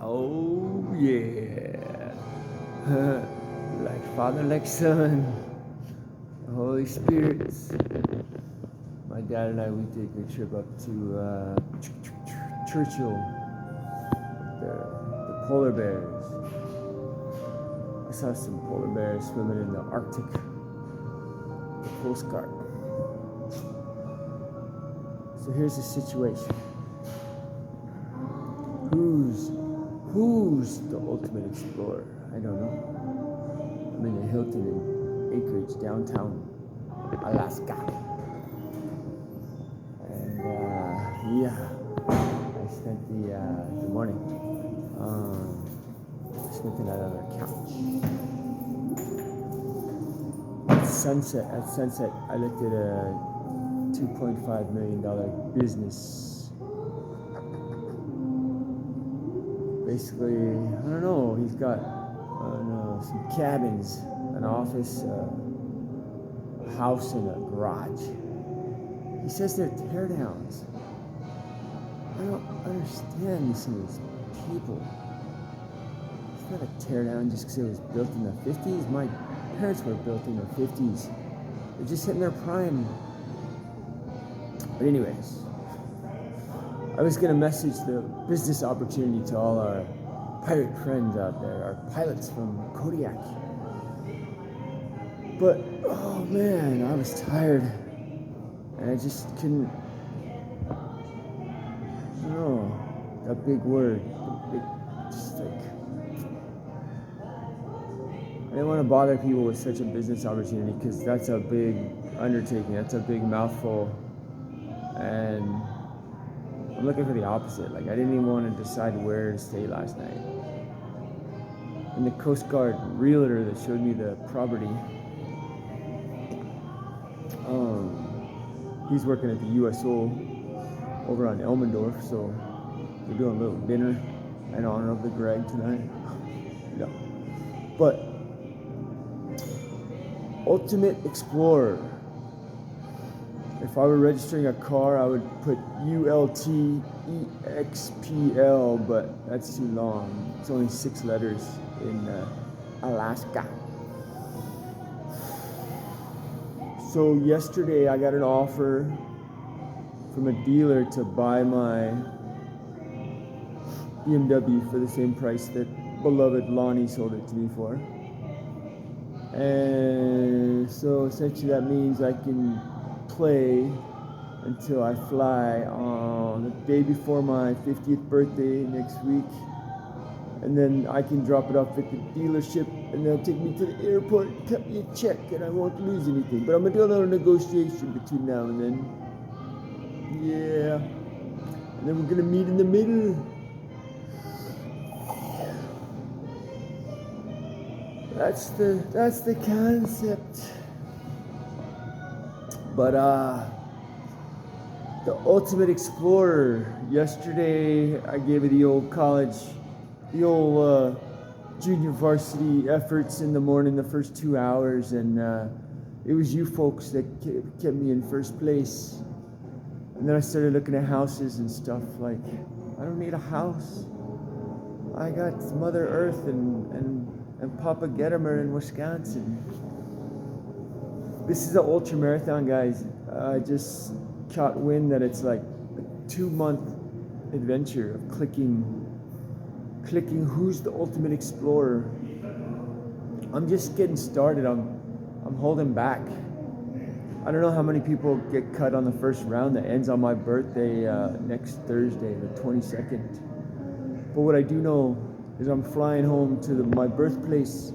Oh yeah. Like Father, like Son, the Holy Spirit. My dad and I, we take a trip up to Churchill, the polar bears. I saw some polar bears swimming in the Arctic, the Coast Guard. So here's the situation. Who's the ultimate explorer? I don't know. I'm in the Hilton in Anchorage, downtown Alaska. And yeah, I spent the morning spent the night on our couch. At sunset, I looked at a $2.5 million business. Basically, I don't know, he's got some cabins, an office, a house, and a garage. He says they're teardowns. I don't understand some of these people. It's not a teardown just because it was built in the 50s. My parents were built in the 50s. They're just hitting their prime. But anyways, I was going to message the business opportunity to all our pirate friends out there, our pilots from Kodiak. But, oh man, I was tired. And I just couldn't, that big word, just like, I didn't want to bother people with such a business opportunity because that's a big undertaking, that's a big mouthful. And I'm looking for the opposite. Like, I didn't even want to decide where to stay last night. And the Coast Guard realtor that showed me the property, he's working at the USO over on Elmendorf, so we're doing a little dinner in honor of the Greg tonight. No. But Ultimate Explorer. If I were registering a car, I would put ULTEXPL, but that's too long. It's only 6 letters in Alaska. So yesterday I got an offer from a dealer to buy my BMW for the same price that beloved Lonnie sold it to me for. And so essentially that means I can play until I fly on the day before my 50th birthday next week, and then I can drop it off at the dealership and they'll take me to the airport and cut me a check and I won't lose anything. But I'm gonna do a little negotiation between now and then. Yeah. And then we're gonna meet in the middle. That's the concept. But the Ultimate Explorer. Yesterday I gave it the old junior varsity efforts in the morning, the first 2 hours, and it was you folks that kept me in first place. And then I started looking at houses and stuff. Like, I don't need a house. I got Mother Earth and Papa Gedemer in Wisconsin. This is an ultra marathon, guys. I just caught wind that it's like a 2-month adventure of clicking who's the ultimate explorer. I'm just getting started. I'm holding back. I don't know how many people get cut on the first round that ends on my birthday next Thursday, the 22nd. But what I do know is I'm flying home to my birthplace.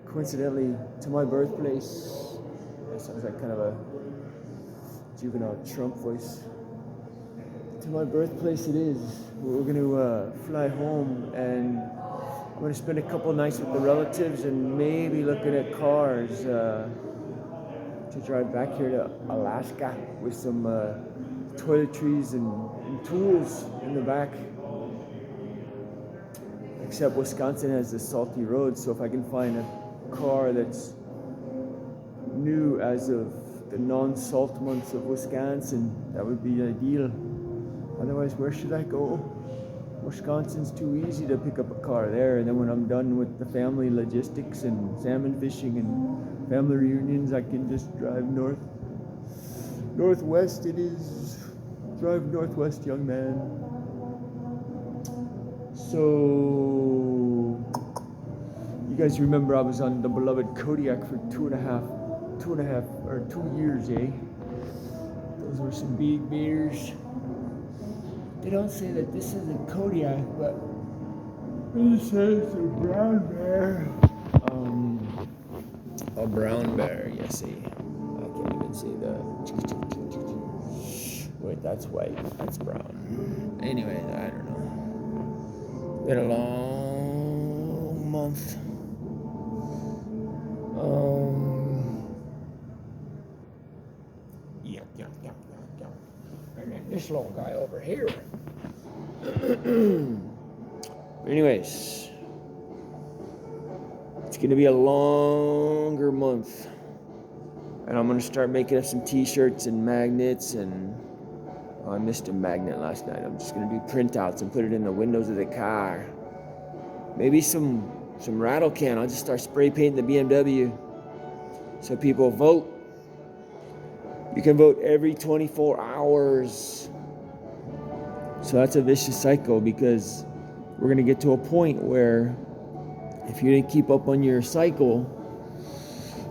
Coincidentally, to my birthplace. That sounds like kind of a juvenile Trump voice. To my birthplace it is. We're going to fly home, and I'm going to spend a couple nights with the relatives and maybe looking at cars to drive back here to Alaska with some toiletries and tools in the back. Except Wisconsin has the salty roads, so if I can find a car that's new as of the non-salt months of Wisconsin, that would be ideal. Otherwise, where should I go? Wisconsin's too easy to pick up a car there, and then when I'm done with the family logistics and salmon fishing and family reunions, I can just drive northwest. It is. Drive northwest, young man. So, you guys remember I was on the beloved Kodiak for 2 years, eh? Those were some big beers. They don't say that this is a Kodiak, but it says a brown bear. A brown bear, you see. I can't even see the... Wait, that's white. That's brown. Anyways, I don't know. Been a long month. And then this little guy over here. Anyways, it's gonna be a longer month, and I'm gonna start making up some t-shirts and magnets. And I missed a magnet last night. I'm just gonna do printouts and put it in the windows of the car. Maybe some rattle can. I'll just start spray painting the BMW so people vote. You can vote every 24 hours. So that's a vicious cycle, because we're going to get to a point where if you didn't keep up on your cycle,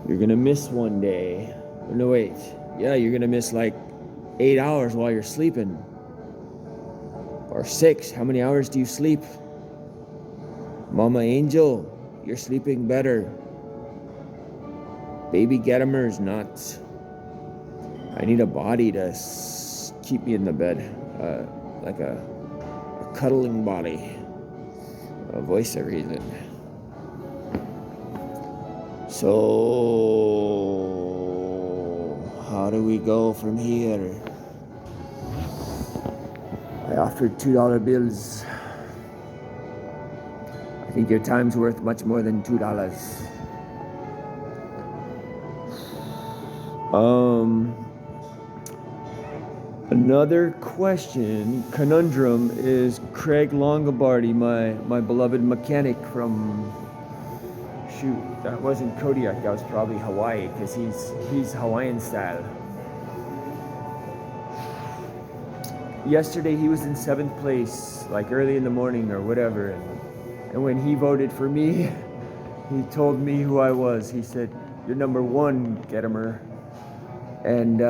you're going to miss one day. No, wait. Yeah, you're going to miss like 8 hours while you're sleeping. Or 6. How many hours do you sleep? Mama Angel, you're sleeping better. Baby Gedemer's not. I need a body to keep me in the bed, like a cuddling body, a voice of reason. So, how do we go from here? I offered $2 bills. I think your time's worth much more than $2. Another conundrum is Craig Longobardi, my beloved mechanic from, that wasn't Kodiak, that was probably Hawaii, because he's Hawaiian style. Yesterday he was in 7th place, like early in the morning or whatever, and when he voted for me, he told me who I was. He said, "You're number 1, Gedemer." And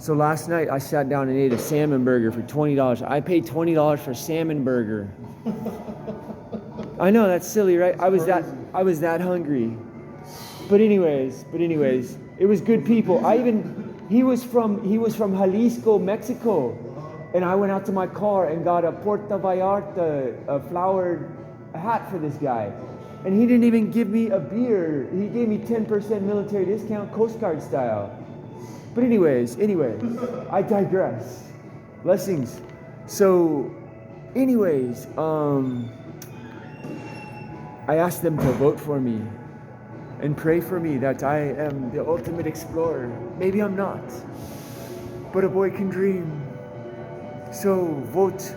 so last night I sat down and ate a salmon burger for $20. I paid $20 for a salmon burger. I know, that's silly, right? I was that hungry. But anyways, it was good people. He was from Jalisco, Mexico. And I went out to my car and got a Puerto Vallarta, a flowered hat for this guy. And he didn't even give me a beer. He gave me 10% military discount, Coast Guard style. But anyways, I digress. Blessings. So, anyways, I asked them to vote for me and pray for me that I am the ultimate explorer. Maybe I'm not, but a boy can dream. So vote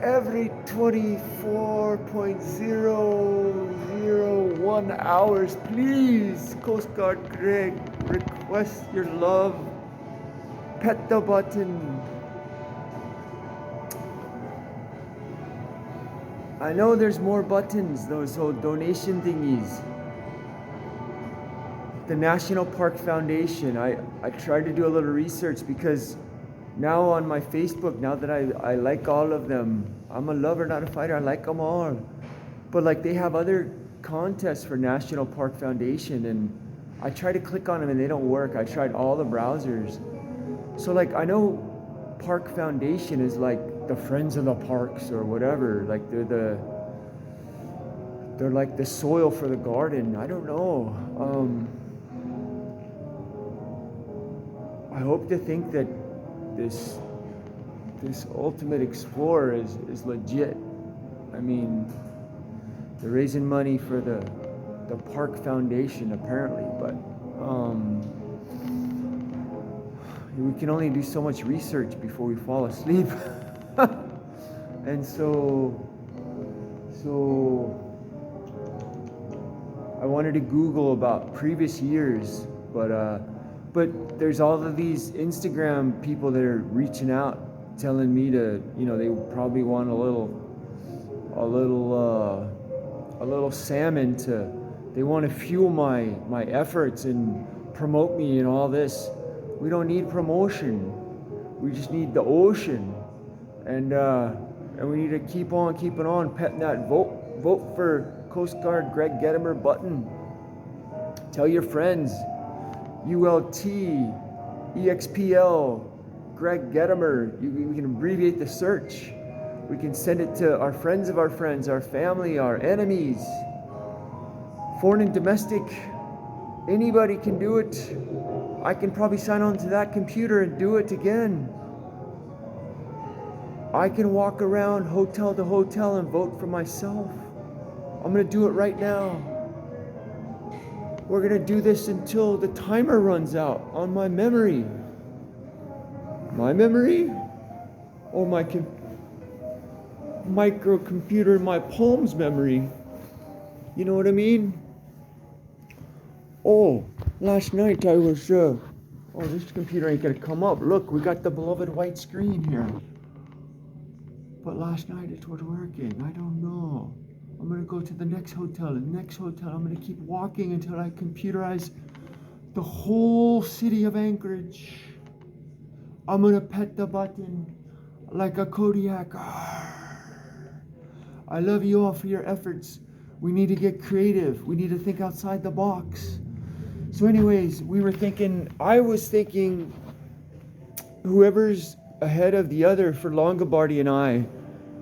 every 24.001 hours, please. Coast Guard Greg, request your love. Pet the button. I know there's more buttons, those whole donation thingies. The National Park Foundation, I tried to do a little research, because now on my Facebook, now that I like all of them, I'm a lover, not a fighter, I like them all. But like, they have other contests for National Park Foundation, and I try to click on them and they don't work. I tried all the browsers. So like, I know Park Foundation is like the Friends of the Parks or whatever, like they're like the soil for the garden. I don't know. I hope to think that this ultimate explorer is legit. I mean, they're raising money for the Park Foundation apparently, but we can only do so much research before we fall asleep. And so I wanted to Google about previous years, but there's all of these Instagram people that are reaching out, telling me to, they probably want a little salmon they want to fuel my efforts and promote me and all this. We don't need promotion. We just need the ocean, and we need to keep on keeping on, petting that vote for Coast Guard Greg Gedemer button. Tell your friends, ULT, EXPL, Greg Gedemer. We can abbreviate the search. We can send it to our friends of our friends, our family, our enemies, foreign and domestic. Anybody can do it. I can probably sign on to that computer and do it again. I can walk around hotel to hotel and vote for myself. I'm going to do it right now. We're going to do this until the timer runs out on my memory. My memory? Or my microcomputer in my palm's memory? You know what I mean? Oh, last night I was, this computer ain't going to come up. Look, we got the beloved white screen here. But last night it was working. I don't know. I'm going to go to the next hotel. I'm going to keep walking until I computerize the whole city of Anchorage. I'm going to pet the button like a Kodiak. I love you all for your efforts. We need to get creative. We need to think outside the box. So anyways, I was thinking whoever's ahead of the other for Longobardi and I,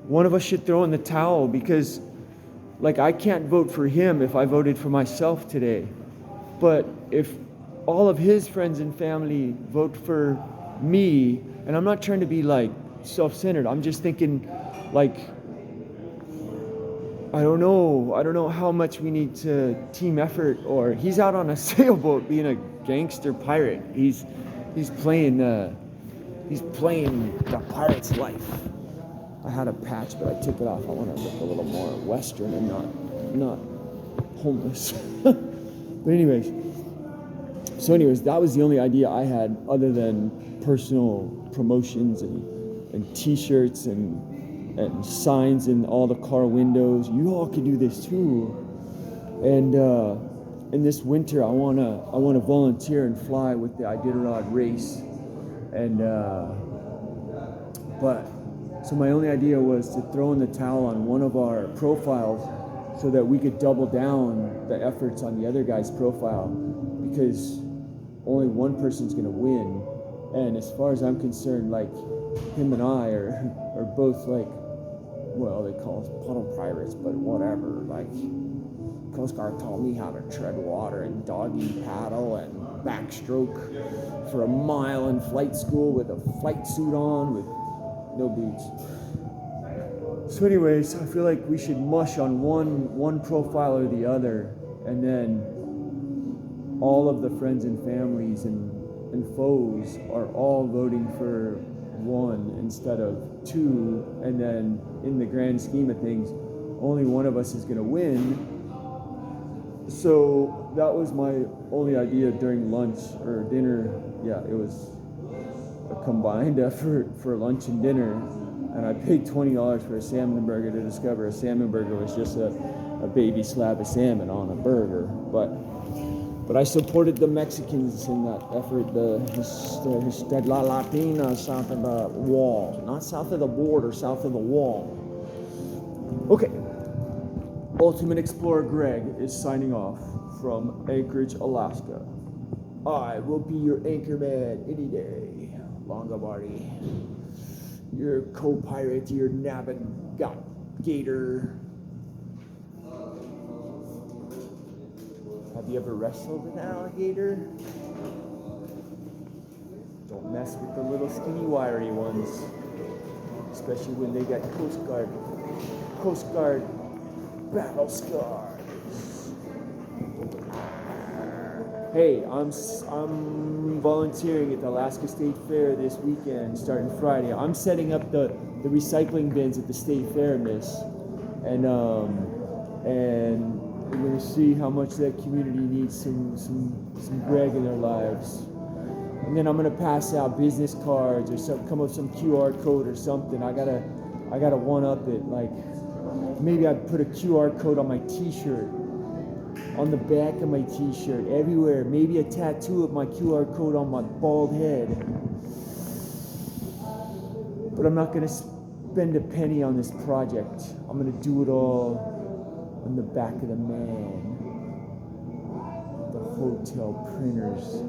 one of us should throw in the towel, because I can't vote for him if I voted for myself today. But if all of his friends and family vote for me, and I'm not trying to be self-centered, I'm just thinking I don't know how much we need to team effort, or he's out on a sailboat being a gangster pirate. He's playing the pirate's life. I had a patch, but I took it off. I want to look a little more Western and not homeless. But anyways, that was the only idea I had, other than personal promotions and T-shirts and signs in all the car windows. You all can do this too. And in this winter, I wanna volunteer and fly with the Iditarod race. And so my only idea was to throw in the towel on one of our profiles so that we could double down the efforts on the other guy's profile, because only one person's gonna win. And as far as I'm concerned, him and I are both they call us puddle pirates, but whatever. Coast Guard taught me how to tread water and doggy paddle and backstroke for a mile in flight school with a flight suit on with no boots. So anyways, I feel like we should mush on one profile or the other, and then all of the friends and families and foes are all voting for one instead of two, and then in the grand scheme of things, only one of us is going to win. So that was my only idea during lunch or dinner. Yeah, it was a combined effort for lunch and dinner, and I paid $20 for a salmon burger to discover a salmon burger was just a baby slab of salmon on a burger. But I supported the Mexicans in that effort, the La Latina south of the wall. Not south of the border, south of the wall. Okay. Ultimate Explorer Greg is signing off from Anchorage, Alaska. I will be your anchorman any day. Longobardi. Your co-pirate, your navigator. Have you ever wrestled an alligator? Don't mess with the little skinny wiry ones, especially when they got Coast Guard battle scars. Hey, I'm volunteering at the Alaska State Fair this weekend, starting Friday. I'm setting up the recycling bins at the state fair, miss, and we're gonna see how much that community needs some Greg in their lives. And then I'm gonna pass out business cards or come up with some QR code or something. I gotta one up it. Like maybe I'd put a QR code on my T-shirt, on the back of my T-shirt, everywhere. Maybe a tattoo of my QR code on my bald head. But I'm not gonna spend a penny on this project. I'm gonna do it all on the back of the man. The hotel printers.